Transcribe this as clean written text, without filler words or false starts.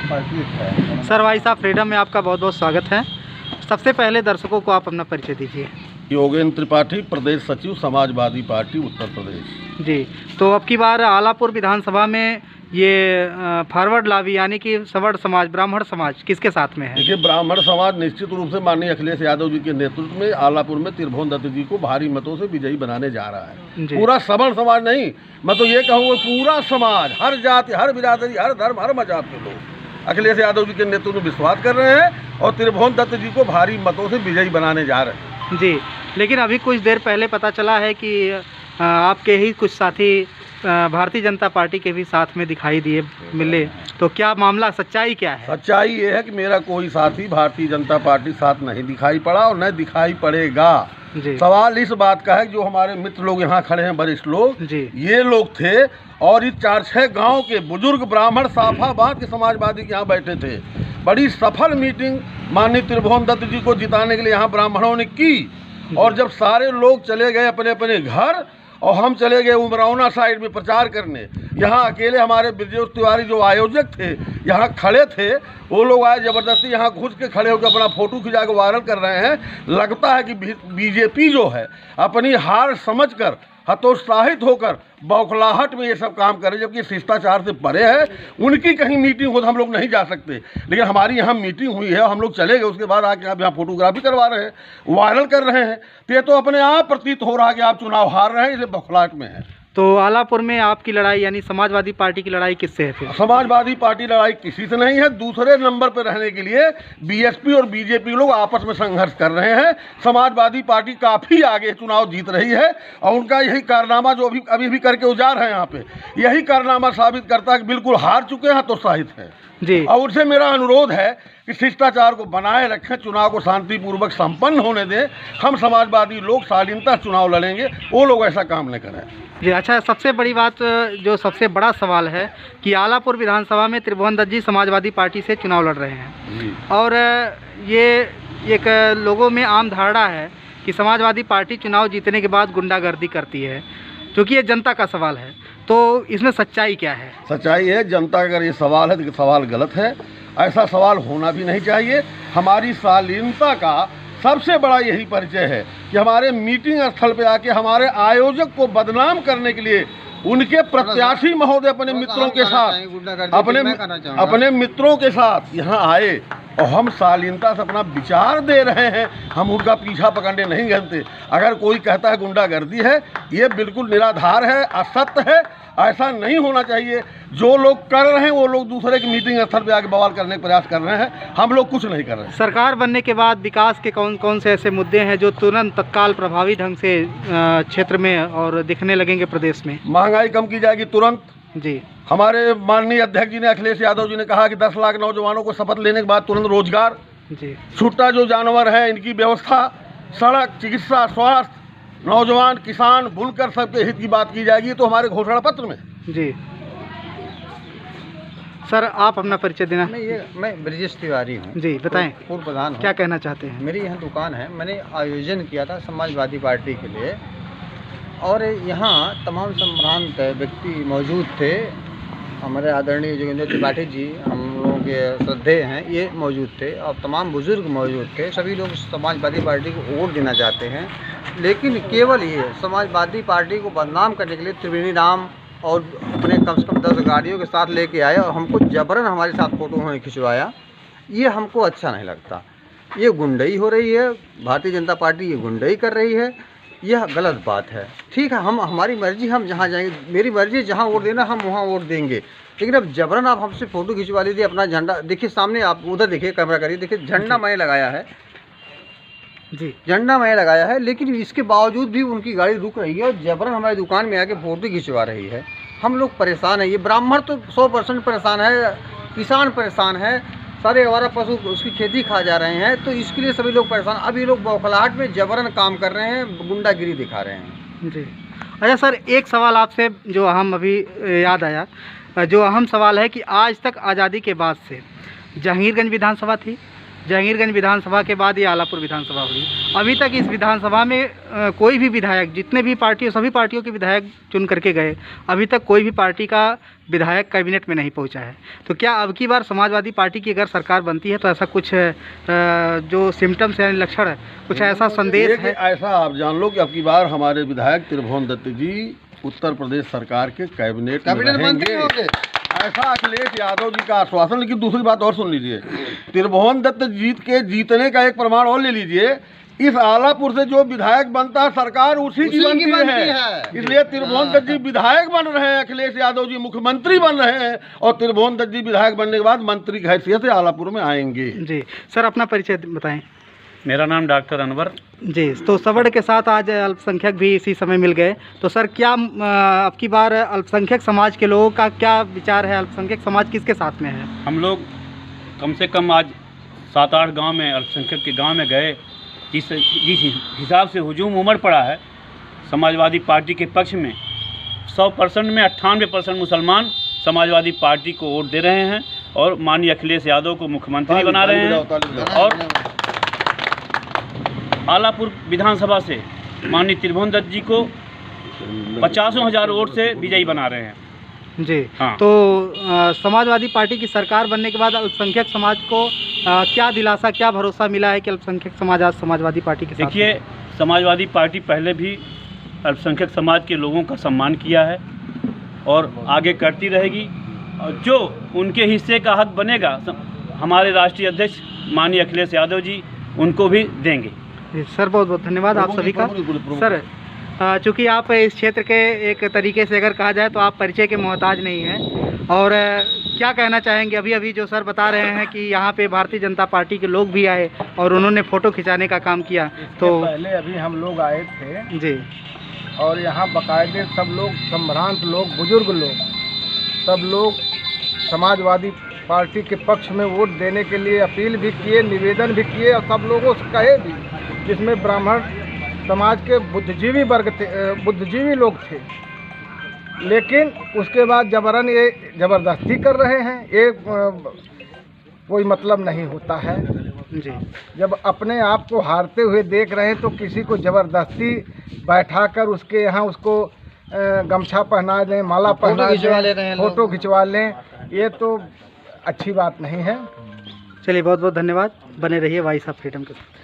Party है। Sir भाई साहब, फ्रीडम में आपका बहुत बहुत स्वागत है। सबसे पहले दर्शकों को आप अपना परिचय दीजिए। योगेंद्र त्रिपाठी, प्रदेश सचिव समाजवादी पार्टी उत्तर प्रदेश। जी, तो अब की बार आलापुर विधानसभा में ये फॉरवर्ड लावी यानी कि सवर्ण समाज, ब्राह्मण समाज किसके साथ में है? देखिए, ब्राह्मण समाज निश्चित रूप से माननीय अखिलेश यादव जी के नेतृत्व में आलापुर में त्रिभुवन दत्त जी को भारी मतों से विजयी बनाने जा रहा है। पूरा सवर्ण समाज नहीं, मैं तो ये कहूँगा पूरा समाज, हर जाति, हर बिरादरी, हर धर्म, हर मजात के लोग अखिलेश यादव जी के नेतृत्व में विश्वास कर रहे हैं और त्रिभुवन दत्त जी को भारी मतों से विजयी बनाने जा रहे हैं। जी, लेकिन अभी कुछ देर पहले पता चला है कि आपके ही कुछ साथी भारतीय जनता पार्टी के भी साथ में दिखाई दिए मिले, तो क्या मामला, सच्चाई क्या है? सच्चाई ये है कि मेरा कोई साथी भारतीय जनता पार्टी साथ नहीं दिखाई पड़ा और न दिखाई पड़ेगा। सवाल इस बात का है कि जो हमारे मित्र लोग यहाँ खड़े हैं, वरिष्ठ लोग, ये लोग थे और इस 4-6 गांव के बुजुर्ग ब्राह्मण साफाबाद के समाजवादी के यहाँ बैठे थे। बड़ी सफल मीटिंग माननीय त्रिभुवन दत्त जी को जिताने के लिए यहाँ ब्राह्मणों ने की और जब सारे लोग चले गए अपने अपने घर और हम चले गए उमरौना साइड में प्रचार करने, यहाँ अकेले हमारे ब्रजेश तिवारी जो आयोजक थे यहाँ खड़े थे, वो लोग आए जबरदस्ती यहाँ घुस के खड़े होकर अपना फोटो खिंचा के वायरल कर रहे हैं। लगता है कि बीजेपी जो है अपनी हार समझकर, हतोत्साहित होकर, बौखलाहट में ये सब काम करे, जबकि शिष्टाचार से परे है। उनकी कहीं मीटिंग हो तो हम लोग नहीं जा सकते, लेकिन हमारी यहाँ मीटिंग हुई है, हम लोग चले गए, उसके बाद आके आप यहाँ फोटोग्राफी करवा रहे हैं, वायरल कर रहे हैं, तो ये तो अपने आप प्रतीत हो रहा है कि आप चुनाव हार रहे हैं, इसलिए बौखलाहट में है। तो आलापुर में आपकी लड़ाई यानी समाजवादी पार्टी की लड़ाई किससे है फिर? समाजवादी पार्टी लड़ाई किसी से नहीं है। दूसरे नंबर पर रहने के लिए बीएसपी और बीजेपी लोग आपस में संघर्ष कर रहे हैं। समाजवादी पार्टी काफ़ी आगे चुनाव जीत रही है और उनका यही कारनामा जो अभी भी करके उजार है यहाँ पे, यही कारनामा साबित करता है कि बिल्कुल हार चुके हैं, हतोत्साहित हैं जी। और उनसे मेरा अनुरोध है कि शिष्टाचार को बनाए रखें, चुनाव को शांतिपूर्वक संपन्न होने दें। हम समाजवादी लोग शालीनता चुनाव लड़ेंगे, वो लोग ऐसा काम नहीं करें जी। अच्छा, सबसे बड़ी बात, जो सबसे बड़ा सवाल है कि आलापुर विधानसभा में त्रिभुवन दत्त जी समाजवादी पार्टी से चुनाव लड़ रहे हैं और ये एक लोगों में आम धारणा है कि समाजवादी पार्टी चुनाव जीतने के बाद गुंडागर्दी करती है, क्योंकि ये जनता का सवाल है। तो इसमें सच्चाई क्या है? सच्चाई है, जनता का अगर ये सवाल है तो सवाल गलत है, ऐसा सवाल होना भी नहीं चाहिए। हमारी शालीनता का सबसे बड़ा यही परिचय है कि हमारे मीटिंग स्थल पे आके हमारे आयोजक को बदनाम करने के लिए उनके प्रत्याशी महोदय अपने मित्रों के साथ, अपने मित्रों के साथ यहाँ आए और हम शालीनता से अपना विचार दे रहे हैं। हम उनका पीछा पकड़ने नहीं गए। अगर कोई कहता है गुंडागर्दी है, ये बिल्कुल निराधार है, असत्य है, ऐसा नहीं होना चाहिए। जो लोग कर रहे हैं वो लोग दूसरे की मीटिंग स्थल पे आके बवाल करने का प्रयास कर रहे हैं, हम लोग कुछ नहीं कर रहे हैं। सरकार बनने के बाद विकास के कौन कौन से ऐसे मुद्दे हैं जो तुरंत तत्काल प्रभावी ढंग से क्षेत्र में और दिखने लगेंगे प्रदेश में? महंगाई कम की जाएगी तुरंत जी। हमारे माननीय अध्यक्ष जी ने, अखिलेश यादव जी ने कहा कि 10 लाख नौजवानों को शपथ लेने के बाद तुरंत रोजगार जी। छूटा जो जानवर है इनकी व्यवस्था, सड़क, चिकित्सा, स्वास्थ्य, नौजवान, किसान, बुनकर सबके हित की बात की जाएगी, तो हमारे घोषणा पत्र में जी। सर, आप अपना परिचय देना। मैं ब्रजेश तिवारी हूँ जी, बताएं। पूर्व प्रधान, क्या कहना चाहते हैं? मेरी यहाँ दुकान है, मैंने आयोजन किया था समाजवादी पार्टी के लिए और यहाँ तमाम संभ्रांत व्यक्ति मौजूद थे। हमारे आदरणीय योगेंद्र त्रिपाठी जी, हम लोगों के श्रद्धेय हैं, ये मौजूद थे और तमाम बुजुर्ग मौजूद थे। सभी लोग समाजवादी पार्टी को वोट देना चाहते हैं, लेकिन केवल ये समाजवादी पार्टी को बदनाम करने के लिए त्रिवेणी राम और अपने कम से कम 10 गाड़ियों के साथ लेके आए और हमको जबरन हमारे साथ फोटो उन्होंने खिंचवाया। ये हमको अच्छा नहीं लगता। ये गुंडई हो रही है, भारतीय जनता पार्टी ये गुंडई कर रही है, यह गलत बात है। ठीक है, हम हमारी मर्जी, हम जहाँ जाएंगे, मेरी मर्जी जहाँ वोट देना हम वहाँ वोट देंगे, लेकिन अब जबरन आप हमसे फ़ोटो खिंचवा लीजिए। अपना झंडा देखिए सामने, आप उधर देखिए, कैमरा करिए, देखिए झंडा मैंने लगाया है जी, झंडा मैंने लगाया है, लेकिन इसके बावजूद भी उनकी गाड़ी रुक रही है और जबरन हमारी दुकान में आके फोटो खिंचवा रही है। हम लोग परेशान हैं। ये ब्राह्मण तो 100% परेशान है, किसान परेशान है, सारे आवारा पशु उसकी खेती खा जा रहे हैं, तो इसके लिए सभी लोग परेशान। अब ये लोग बौखलाहट में जबरन काम कर रहे हैं, गुंडागिरी दिखा रहे हैं जी। अच्छा सर, एक सवाल आपसे जो अहम अभी याद आया, जो अहम सवाल है कि आज तक आज़ादी के बाद से जहांगीरगंज विधानसभा थी, जहांगीरगंज विधानसभा के बाद ये आलापुर विधानसभा हुई। अभी तक इस विधानसभा में कोई भी विधायक, जितने भी पार्टियों, सभी पार्टियों के विधायक चुन करके गए, अभी तक कोई भी पार्टी का विधायक कैबिनेट में नहीं पहुंचा है। तो क्या अब की बार समाजवादी पार्टी की अगर सरकार बनती है तो ऐसा कुछ जो सिम्टम्स है, लक्षण है, कुछ ऐसा संदेश है? ऐसा आप जान लो कि अब की बार हमारे विधायक त्रिभुवन दत्त जी उत्तर प्रदेश सरकार के कैबिनेट मंत्री होंगे, ऐसा अखिलेश यादव जी का आश्वासन। लेकिन दूसरी बात और सुन लीजिए, त्रिभुवन दत्त जीत के जीतने का एक प्रमाण और ले लीजिए, इस आलापुर से जो विधायक बनता है सरकार उसी की बनती है। इसलिए त्रिभुवन दत्त जी विधायक बन रहे हैं, अखिलेश यादव जी मुख्यमंत्री बन रहे हैं, और त्रिभुवन दत्त जी विधायक बनने के बाद मंत्री की हैसियत से आलापुर में आएंगे। जी सर, अपना परिचय बताएं। मेरा नाम डॉक्टर अनवर जी। तो सवर्ण के साथ आज अल्पसंख्यक भी इसी समय मिल गए, तो सर क्या अब की बार अल्पसंख्यक समाज के लोगों का क्या विचार है? अल्पसंख्यक समाज किसके साथ में है? हम लोग कम से कम आज 7-8 गांव में अल्पसंख्यक के गांव में गए। जिस हिसाब से हुजूम उमड़ पड़ा है समाजवादी पार्टी के पक्ष में, 100% में 98% मुसलमान समाजवादी पार्टी को वोट दे रहे हैं और माननीय अखिलेश यादव को मुख्यमंत्री बना रहे हैं। और आलापुर विधानसभा से माननीय त्रिभुवन दत्त जी को 50,000 वोट से विजयी बना रहे हैं। जी हाँ। तो समाजवादी पार्टी की सरकार बनने के बाद अल्पसंख्यक समाज को क्या दिलासा, क्या भरोसा मिला है कि अल्पसंख्यक समाज आज समाजवादी पार्टी के साथ? देखिए, समाजवादी पार्टी पहले भी अल्पसंख्यक समाज के लोगों का सम्मान किया है और आगे करती रहेगी, और जो उनके हिस्से का हक बनेगा हमारे राष्ट्रीय अध्यक्ष माननीय अखिलेश यादव जी उनको भी देंगे। सर बहुत बहुत धन्यवाद आप सभी का। सर चूँकि आप इस क्षेत्र के एक तरीके से अगर कहा जाए तो आप परिचय के मोहताज नहीं हैं, और क्या कहना चाहेंगे? अभी जो सर बता रहे हैं कि यहाँ पे भारतीय जनता पार्टी के लोग भी आए और उन्होंने फ़ोटो खिंचाने का काम किया, तो पहले अभी हम लोग आए थे जी, और यहाँ बाकायदे सब लोग, संभ्रांत लोग, बुजुर्ग लोग, सब लोग समाजवादी पार्टी के पक्ष में वोट देने के लिए अपील भी किए, निवेदन भी किए, और सब लोगों से कहे भी, जिसमें ब्राह्मण समाज के बुद्धिजीवी वर्ग थे, बुद्धिजीवी लोग थे। लेकिन उसके बाद जबरन ये ज़बरदस्ती कर रहे हैं, ये कोई मतलब नहीं होता है। जी, जब अपने आप को हारते हुए देख रहे हैं तो किसी को ज़बरदस्ती बैठाकर उसके यहाँ उसको गमछा पहना दें, माला पहना दें, फ़ोटो खिंचवा लें, ये तो अच्छी बात नहीं है। चलिए बहुत बहुत धन्यवाद, बने रहिए वॉइस ऑफ फ्रीडम के साथ।